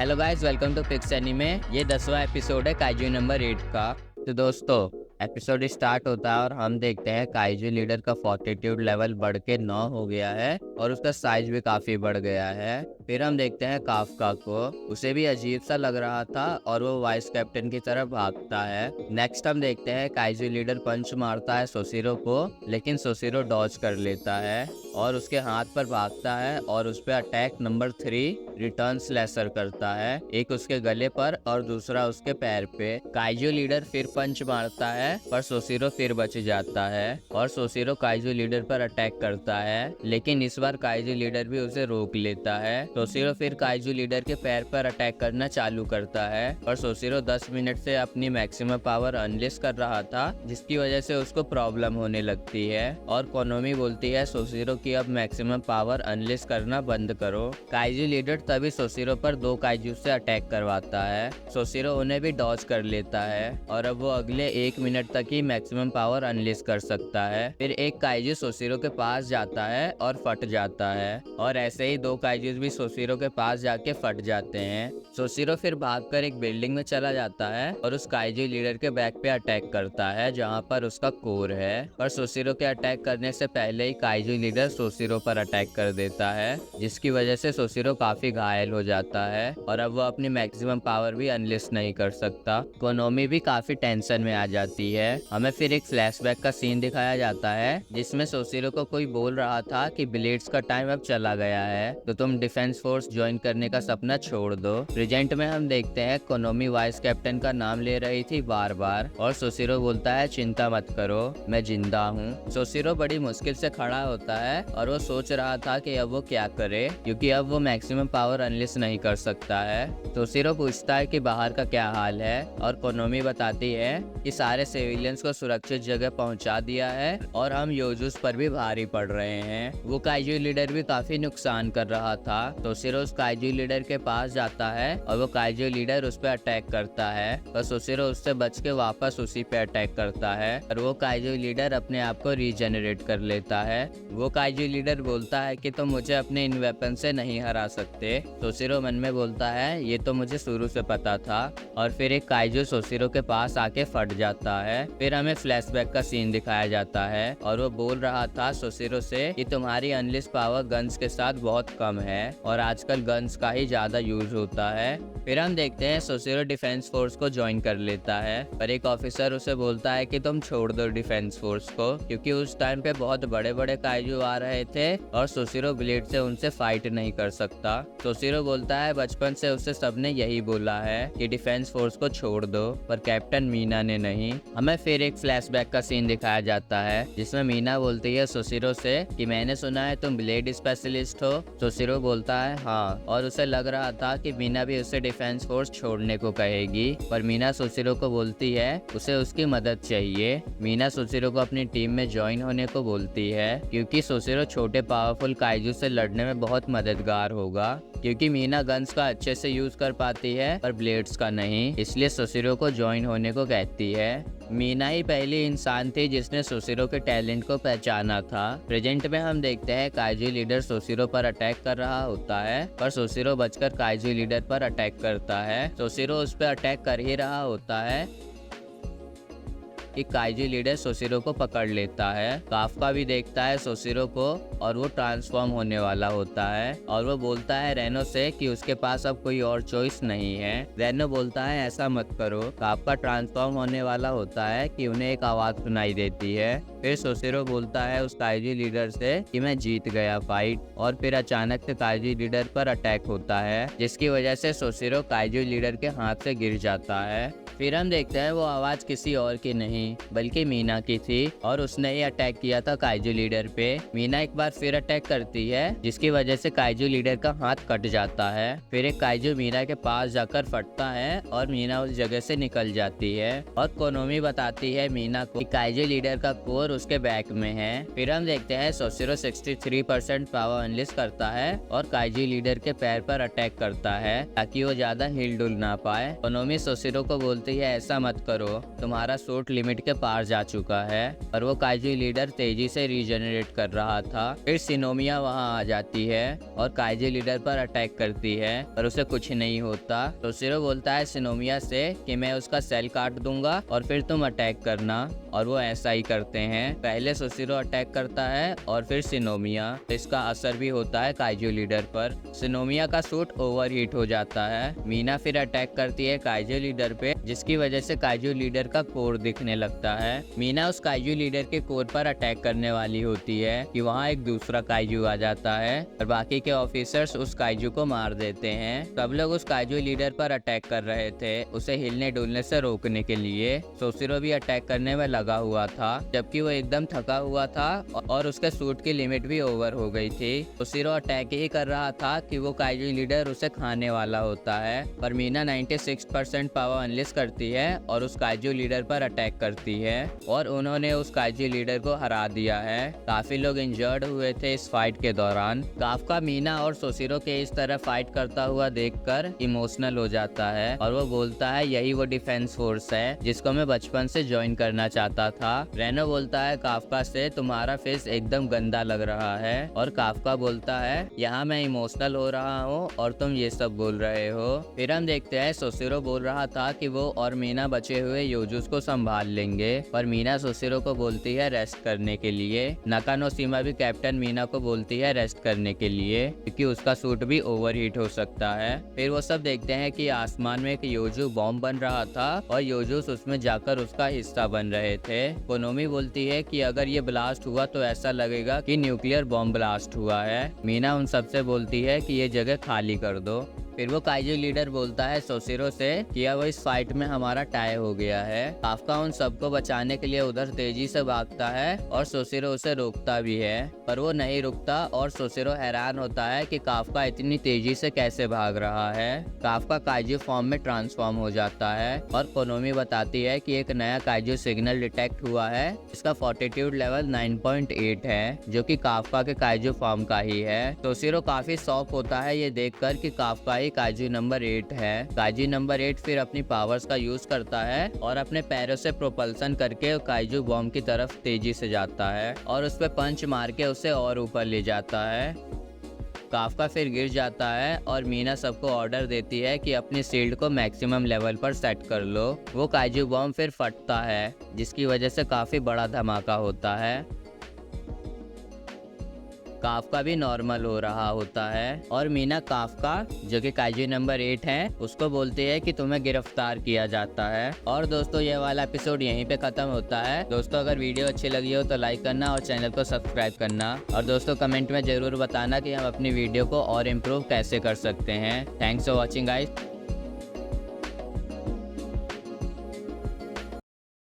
Hello guys, welcome to Fix Anime. ये 10वां episode है काइजू नंबर 8 का। तो दोस्तों, एपिसोड स्टार्ट होता है और हम देखते हैं काइजू लीडर का फॉर्टिट्यूड लेवल बढ़ के 9 हो गया है और उसका साइज भी काफी बढ़ गया है। फिर हम देखते हैं काफका को, उसे भी अजीब सा लग रहा था और वो वाइस कैप्टन की तरफ भागता है। नेक्स्ट हम देखते हैं काइजू लीडर पंच मारता है सोसिरो को, लेकिन सोसिरो डॉज कर लेता है और उसके हाथ पर भागता है और उस पर अटैक नंबर 3 रिटर्न स्लैशर करता है, एक उसके गले पर और दूसरा उसके पैर पे। काइजू लीडर फिर पंच मारता है पर सोसिरो फिर बच जाता है और सोसिरो काइजू लीडर पर अटैक करता है, लेकिन इस बार काइजू लीडर भी उसे रोक लेता है। सोसिरो फिर काइजू लीडर के पैर पर अटैक करना चालू करता है और सोसिरो 10 मिनट से अपनी मैक्सिमम पावर अनलेस कर रहा था, जिसकी वजह से उसको प्रॉब्लम होने लगती है और कोनोमी बोलती है सोसिरो की अब मैक्सिमम पावर अनलेस करना बंद करो। काइजू लीडर तभी सोसिरो पर 2 काइजू से अटैक करवाता है। सोसिरो उन्हें भी डॉज कर लेता है और अब वो अगले 1 मिनट तक ही मैक्सिमम पावर अनलेस कर सकता है। फिर एक काइजू सोसिरो के पास जाता है और फट जाता है और ऐसे ही 2 काइजूस भी सोसिरो के पास जाके फट जाते हैं। सोसिरो फिर भागकर एक बिल्डिंग में चला जाता है और उस काइजू लीडर के बैक पे अटैक करता है जहाँ पर उसका कोर है, पर सोसिरो के अटैक करने से पहले ही काइजू लीडर सोसिरो पर अटैक कर देता है, जिसकी वजह से सोसिरो काफी घायल हो जाता है और अब वो अपनी मैक्सिमम पावर भी अनलेस नहीं कर सकता। कोनोमी भी काफी टेंशन में आ जाती है। हमें फिर एक फ्लैशबैक का सीन दिखाया जाता है जिसमें सोसिरो को कोई बोल रहा था कि ब्लेड्स का टाइम अब चला गया है, तो तुम डिफेंस फोर्स ज्वाइन करने का सपना छोड़ दो। प्रेजेंट में हम देखते हैं कोनोमी वाइस कैप्टन का नाम ले रही थी बार बार और सोसिरो बोलता है चिंता मत करो, मैं जिंदा हूँ। सोसिरो बड़ी मुश्किल से खड़ा होता है और वो सोच रहा था कि अब वो क्या करे, क्योंकि अब वो मैक्सिमम पावर अनलेस नहीं कर सकता है। सोसिरो पूछता है कि बाहर का क्या हाल है और कोनोमी बताती है कि सारे सिविलियंस को सुरक्षित जगह पहुंचा दिया है और हम योजुस पर भी भारी पड़ रहे हैं। वो काइजू लीडर भी काफी नुकसान कर रहा था। सोसिरो उस काइजू लीडर के पास जाता है और वो काइजू लीडर उस पर अटैक करता है, पर सोसिरो उससे बच के वापस उसी पे अटैक करता है और वो काइजू लीडर अपने आप को रीजेनरेट कर लेता है। वो काइजू लीडर बोलता है कि तुम मुझे अपने इन वेपन से नहीं हरा सकते। सोसिरो मन में बोलता है ये तो मुझे शुरू से पता था और फिर एक काइजू सोसिरो के पास आके फट जाता है। फिर हमें फ्लैशबैक का सीन दिखाया जाता है और वो बोल रहा था सोसिरो से कि तुम्हारी अनलेस पावर गन्स के साथ बहुत कम है और आजकल गन्स का ही ज्यादा यूज होता है। फिर हम देखते हैं सोसिरो डिफेंस फोर्स को ज्वाइन कर लेता है, पर एक ऑफिसर उसे बोलता है कि तुम छोड़ दो डिफेंस फोर्स को, क्योंकि उस टाइम पे बहुत बड़े बड़े काइजू आ रहे थे और सोसिरो ब्लेड से उनसे फाइट नहीं कर सकता। सोसिरो बोलता है बचपन से उससे सबने यही बोला है कि डिफेंस फोर्स को छोड़ दो, पर कैप्टन मीना ने नहीं। हमें फिर एक फ्लैशबैक का सीन दिखाया जाता है जिसमें मीना बोलती है सोसिरो से कि मैंने सुना है तुम ब्लेड स्पेशलिस्ट हो। सोसिरो बोलता है हाँ, और उसे लग रहा था कि मीना भी उसे डिफेंस फोर्स छोड़ने को कहेगी, पर मीना सोसिरो को बोलती है उसे उसकी मदद चाहिए। मीना सोसिरो को अपनी टीम में ज्वाइन होने को बोलती है क्योंकि सोसिरो छोटे पावरफुल काइजू से लड़ने में बहुत मददगार होगा, क्योंकि मीना गन्स का अच्छे से यूज कर पाती है पर ब्लेड्स का नहीं, इसलिए सोसिरो को ज्वाइन होने को कहती है। मीना ही पहली इंसान थी जिसने सोसिरो के टैलेंट को पहचाना था। प्रेजेंट में हम देखते हैं काइजू लीडर सोसिरो पर अटैक कर रहा होता है, पर सोसिरो बचकर काइजू लीडर पर अटैक करता है। सोसिरो उस पर अटैक कर ही रहा होता है कि काइजू लीडर सोसिरो को पकड़ लेता है। काफका भी देखता है सोसिरो को और वो ट्रांसफॉर्म होने वाला होता है और वो बोलता है रेनो से कि उसके पास अब कोई और चॉइस नहीं है। रेनो बोलता है ऐसा मत करो। काफका ट्रांसफॉर्म होने वाला होता है कि उन्हें एक आवाज सुनाई देती है। फिर सोसिरो बोलता है उस काइजू लीडर से कि मैं जीत गया फाइट, और फिर अचानक से काइजू लीडर पर अटैक होता है, जिसकी वजह से सोसिरो काइजू लीडर के हाथ से गिर जाता है। फिर हम देखते हैं वो आवाज किसी और की नहीं बल्कि मीना की थी और उसने ही अटैक किया था काइजू लीडर पे। मीना एक बार फिर अटैक करती है जिसकी वजह से काइजू लीडर का हाथ कट जाता है। फिर एक काइजू मीना के पास जाकर फटता है और मीना उस जगह से निकल जाती है और कोनोमी बताती है मीना को कि काइजू लीडर का कोर उसके बैक में है। फिर हम देखते हैं सोसिरो 63% पावर अनलिस्ट करता है और काइजू लीडर के पैर पर अटैक करता है ताकि वो ज्यादा हिल डुल ना पाए। कोनोमी सोसिरो को बोलती है ऐसा मत करो, तुम्हारा सूट लिमिट लिमिट के पार जा चुका है और वो काइजू लीडर तेजी से रीजनरेट कर रहा था। फिर सिनोमिया वहां आ जाती है और काइजू लीडर पर अटैक करती है, पर उसे कुछ नहीं होता। सोसिरो बोलता है सिनोमिया से कि मैं उसका सेल काट दूंगा और फिर तुम अटैक करना, और वो ऐसा ही करते हैं। पहले सोसिरो अटैक करता है और फिर सिनोमिया। इसका असर भी होता है काइजू लीडर पर। सिनोमिया का सूट ओवरहीट हो जाता है। मीना फिर अटैक करती है काइजू लीडर पे, जिसकी वजह से काइजू लीडर का कोर दिखने लगता है। मीना उस काइजू लीडर के कोर पर अटैक करने वाली होती है कि वहाँ एक दूसरा काइजू आ जाता है और बाकी के ऑफिसर्स उस काइजू को मार देते हैं। सब लोग उस काइजू लीडर पर अटैक कर रहे थे, उसे हिलने डुलने से रोकने के लिए। सोसिरो भी अटैक करने में लगा हुआ था, जबकि वो एकदम थका हुआ था और उसके सूट की लिमिट भी ओवर हो गई थी। सोसिरो अटैक ही कर रहा था कि वो काइजू लीडर उसे खाने वाला होता है, पर मीना 96% पावर अनलिस्ट करती है और उस काइजू लीडर पर अटैक करती है और उन्होंने उस काइजू लीडर को हरा दिया है। काफी लोग इंजर्ड हुए थे इस फाइट के दौरान। काफका मीना और सोसिरो के इस तरह फाइट करता हुआ देखकर इमोशनल हो जाता है और वो बोलता है यही वो डिफेंस फोर्स है जिसको मैं बचपन से ज्वाइन करना चाहता था। रेनो बोलता है काफका से तुम्हारा फेस एकदम गंदा लग रहा है, और काफका बोलता है यहाँ मैं इमोशनल हो रहा हूँ और तुम ये सब बोल रहे हो। फिर हम देखते हैं सोसिरो बोल रहा था कि वो और मीना बचे हुए योजुस को संभाल लेंगे, पर मीना सोसिरो को बोलती है रेस्ट करने के लिए। नकानोशिमा भी कैप्टन मीना को बोलती है रेस्ट करने के लिए, क्योंकि उसका सूट भी ओवरहीट हो सकता है। फिर वो सब देखते हैं कि आसमान में एक योजु बॉम्ब बन रहा था और योजुस उसमें जाकर उसका हिस्सा बन रहे थे। कोनोमी बोलती है कि अगर ये ब्लास्ट हुआ तो ऐसा लगेगा कि न्यूक्लियर बॉम्ब ब्लास्ट हुआ है। मीना उन सबसे बोलती है कि ये जगह खाली कर दो। फिर वो काइजू लीडर बोलता है सोसिरो से कि अब इस फाइट में हमारा टाई हो गया है। काफका उन सबको बचाने के लिए उधर तेजी से भागता है और सोसिरो उसे रोकता भी है, पर वो नहीं रुकता और सोसिरो हैरान होता है कि काफका इतनी तेजी से कैसे भाग रहा है। काफका काइजू फॉर्म में ट्रांसफॉर्म हो जाता है और कोनोमी बताती है कि एक नया काइजू सिग्नल डिटेक्ट हुआ है, इसका फॉर्टिट्यूड लेवल 9.8 है, जो कि काफका के काइजू फॉर्म का ही है। सोसिरो काफी शॉक होता है ये देखकर कि काफका काइजू नंबर 8 है। काइजू नंबर 8 फिर अपनी पावर्स का यूज करता है और अपने पैरों से प्रोपल्सन करके काइजू बॉम्ब की तरफ तेजी से जाता है और उस पर पंच मार के उसे और ऊपर ले जाता है। काफका फिर गिर जाता है और मीना सबको ऑर्डर देती है कि अपनी शील्ड को मैक्सिमम लेवल पर सेट कर लो। वो काइजू बॉम्ब फिर फटता है, जिसकी वजह से काफी बड़ा धमाका होता है। काफका भी नॉर्मल हो रहा होता है और मीना काफका, जो कि काइजू नंबर 8 है, उसको बोलती है कि तुम्हें गिरफ्तार किया जाता है। और दोस्तों ये वाला एपिसोड यहीं पे खत्म होता है। दोस्तों अगर वीडियो अच्छी लगी हो तो लाइक करना और चैनल को सब्सक्राइब करना, और दोस्तों कमेंट में जरूर बताना कि हम अपनी वीडियो को और इम्प्रूव कैसे कर सकते हैं। Thanks for watching guys.